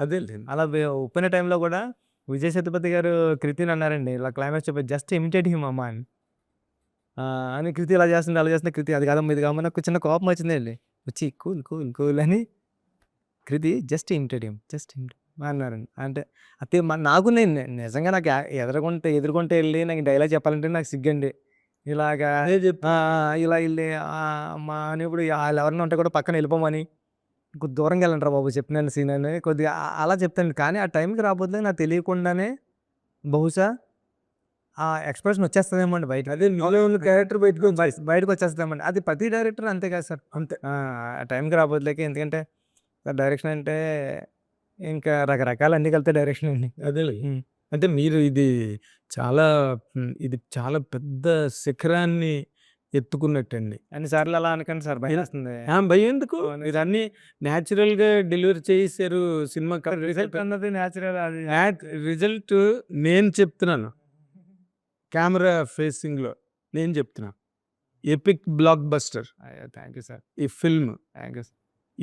అదేలేండి. అలా ఒప్పిన టైంలో కూడా విజయ్ సేతుపతి గారు కృతిని అన్నారండి, ఇలా క్లైమాక్స్ చెప్పి జస్ట్ ఇమిటేట్ హిమ్ అమ్మా అని. అని కృతి ఇలా చేస్తుంది, అలా చేస్తుంది, కృతి అది కాదమ్మా ఇది కాదమ్మా, నాకు చిన్న కోపం వచ్చిందండి. వచ్చి కూల్ కూల్ కూల్ అని కృతి జస్ట్ ఇమిటేట్ హిమ్ జస్ట్ అన్నారండి. అంటే అదే నాకు నేను నిజంగా నాకు ఎదుర్కొంటే వెళ్ళి నాకు డైలాగ్ చెప్పాలంటే నాకు సిగ్గండి. ఇలాగా అదే చెప్తా. ఇలా వెళ్ళి మా అని ఇప్పుడు వాళ్ళు ఎవరైనా ఉంటే కూడా పక్కన వెళ్ళిపోమని, కొద్ది దూరంగా వెళ్ళండి రా బాబు చెప్పినాను సీన్ అని కొద్దిగా అలా చెప్తాను. కానీ ఆ టైంకి రాబోతే నాకు తెలియకుండానే బహుశా ఆ ఎక్స్ప్రెషన్ వచ్చేస్తుందేమో అండి బయట. అదే మీలో ఉన్న క్యారెక్టర్ బయటకు వచ్చేస్తామండి. అది ప్రతి డైరెక్టర్ అంతే కదా సార్. అంతే. ఆ టైంకి రాబోతులేక, ఎందుకంటే డైరెక్షన్ అంటే ఇంకా రకరకాలు అన్నీ కలిపితే డైరెక్షన్ అండి. అదేలే. అంటే మీరు ఇది చాలా పెద్ద శిఖరాన్ని ఎత్తుకున్నట్టండి. అన్నిసార్లు అలా అనకండి సార్, భయం వేస్తుంది. భయం ఎందుకు? మీరు అన్ని న్యాచురల్ గా డెలివరీ చేశారు సినిమా. రిజల్ట్ అన్నది న్యాచురల్. అది రిజల్ట్ నేను చెప్తున్నాను, కెమెరా ఫేసింగ్ లో నేను చెప్తున్నా, epic block buster thank you sir, ఈ ఫిల్మ్. Thank you sir.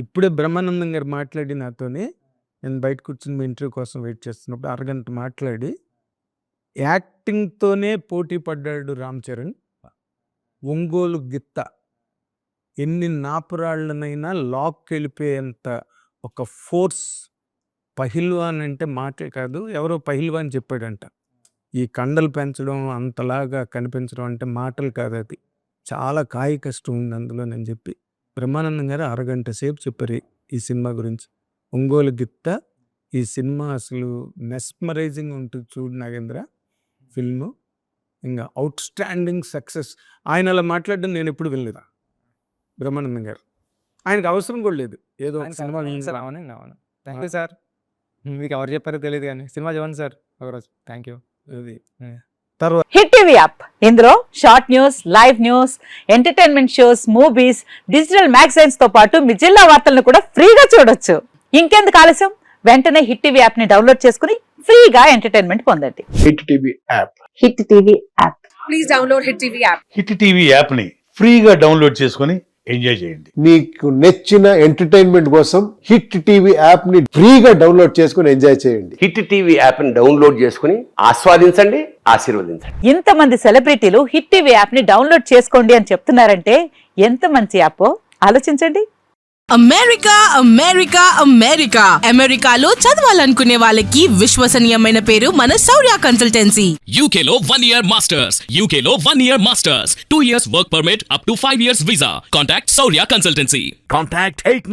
ఇప్పుడే బ్రహ్మానందం గారు మాట్లాడి నాతోని, నేను బయట కూర్చుని మీ ఇంటర్వ్యూ కోసం వెయిట్ చేస్తున్నప్పుడు అరగంట మాట్లాడి, యాక్టింగ్తోనే పోటీ పడ్డాడు రామ్ చరణ్. ఒంగోలు గిత్త ఎన్ని నాపురాళ్ళనైనా లాక్ వెళ్ళిపోయేంత ఒక ఫోర్స్. పహిల్వాన్ అంటే మాటే కాదు, ఎవరో పహిల్వాన్ చెప్పాడంట, ఈ కండలు పెంచడం అంతలాగా కనిపించడం అంటే మాటలు కాదు, అది చాలా కాయ కష్టం ఉంది అందులో అని చెప్పి బ్రహ్మానందం గారు అరగంట సేపు చెప్పారు ఈ సినిమా గురించి. ఒంగోలు గిత్త ఈ సినిమా అసలు మెస్మరైజింగ్ ఉంటుంది చూడు నాగేంద్ర ఫిల్ము. ఇంకా అవుట్ స్టాండింగ్ సక్సెస్. ఆయన అలా మాట్లాడడం నేను ఎప్పుడు వినలేదు బ్రహ్మానందం గారు. ఆయనకు అవసరం కూడా లేదు, ఏదో ఒక సినిమా సార్. అవునండి, అవును. Thank you sir. మీకు ఎవరు చెప్పారో తెలియదు కానీ సినిమా చూడండి సార్ ఒకరోజు. Thank you. అది హిట్ టీవీ యాప్, ఇందులో short news, live news, entertainment shows, movies, digital magazines తో పాటు మీ జిల్లా వార్తలను కూడా ఫ్రీగా చూడొచ్చు. ఇంకెందుకు ఆలస్యం, వెంటనే హిట్ టీవీ యాప్ ని డౌన్లోడ్ చేసుకుని ఫ్రీగా ఎంటర్టైన్మెంట్ పొందండి. Hit TV app. Hit TV app. Please download hit TV app. Hit TV app ని ఫ్రీగా డౌన్లోడ్ చేసుకొని ఎంజాయ్ చేయండి. మీకు నచ్చిన ఎంటర్టైన్మెంట్ కోసం హిట్ టీవీ యాప్ ని ఫ్రీగా డౌన్లోడ్ చేసుకుని ఎంజాయ్ చేయండి. హిట్ టీవీ యాప్ ని డౌన్లోడ్ చేసుకుని ఆస్వాదించండి, ఆశీర్వదించండి. ఇంతమంది సెలబ్రిటీలు హిట్ టీవీ యాప్ ని డౌన్లోడ్ చేసుకోండి అని చెప్తున్నారంటే ఎంత మంచి యాప్ ఆలోచించండి. అమెరికా అమెరికా అమెరికా అమెరికాలో చదవాలనుకునే వాళ్ళకి విశ్వసనీయమైన పేరు మన శౌర్య కన్సల్టెన్సీ. UK లో 1 year masters. UK లో 1 year masters. 2 years work permit up to 5 years visa. Contact Saurya Consultancy. Contact 8